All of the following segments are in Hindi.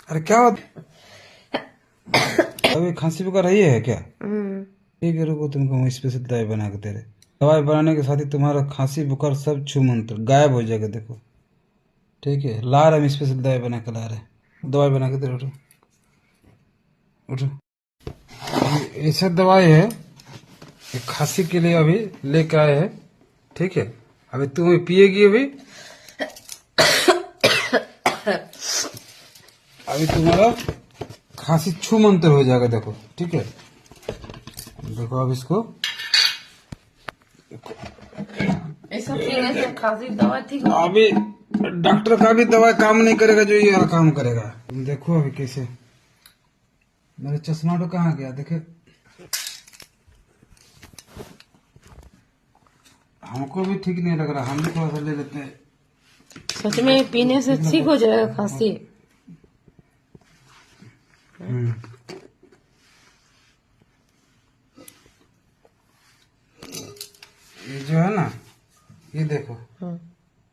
अरे क्या होता अभी खांसी बुखार रही है क्या? ठीक है रुको, तुमको हम स्पेशल दवाई बना के दे रहे। दवाई बनाने के साथ ही तुम्हारा खांसी बुखार सब छू मंत्र गायब हो जाएगा। देखो ठीक है, ला रहे हम स्पेशल दवाई बना के ला रहे हैं। दवाई बना के दे रहे। उठो उठो। अभी ऐसा दवाई है कि खांसी के लिए अभी लेके आए हैं। ठीक है, अभी तुम पिएगी अभी। अभी तुम्हारा खांसी छू मंतर हो जाएगा। देखो ठीक है, देखो अब इसको ऐसा पीने से खांसी दवा ठीक हो। अभी डॉक्टर का भी दवाई काम नहीं करेगा जो ये वाला काम करेगा। तुम देखो अभी कैसे। मेरा चश्मा तो कहाँ गया देखे। हमको भी ठीक नहीं लग रहा, हम भी थोड़ा सा ले लेते हैं। सच में पीने से ठीक हो जाएगा खांसी। ये जो है ना, ये देखो,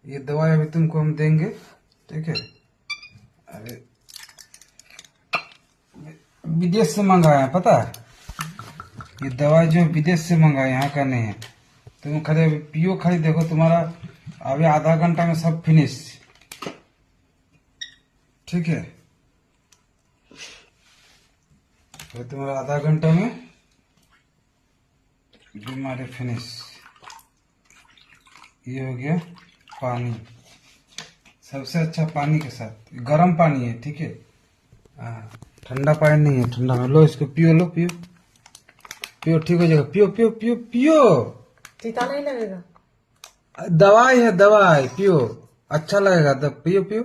ये दवाई अभी तुमको हम देंगे। ठीक है, अरे विदेश से मंगाया है, पता है? ये दवाई जो विदेश से मंगाया, यहाँ का नहीं है। तुम खाली अभी पियो, खाली देखो तुम्हारा अभी आधा घंटा में सब फिनिश। ठीक है, तो तुम्हारा आधा घंटा में बीमारी फिनिश। ये हो गया पानी, सबसे अच्छा पानी के साथ गर्म पानी है। ठीक है, ठंडा पानी नहीं है, ठंडा में लो इसको पियो, लो पियो पियो, ठीक हो जाएगा। पियो पियो पियो पियो, तीता नहीं लगेगा। दवाई है दवाई, पियो अच्छा लगेगा तब। पियो पियो,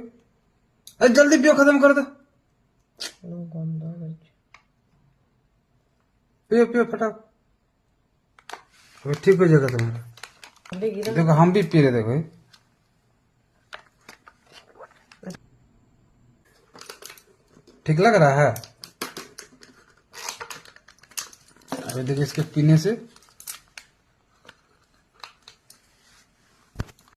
अरे जल्दी पियो, खत्म कर दो। पियो पियो फटाक, अभी ठीक हो जाएगा तुम्हारा। देखो हम भी पी रहे, देखो ये। ठीक लग रहा है? अभी देखो इसके पीने से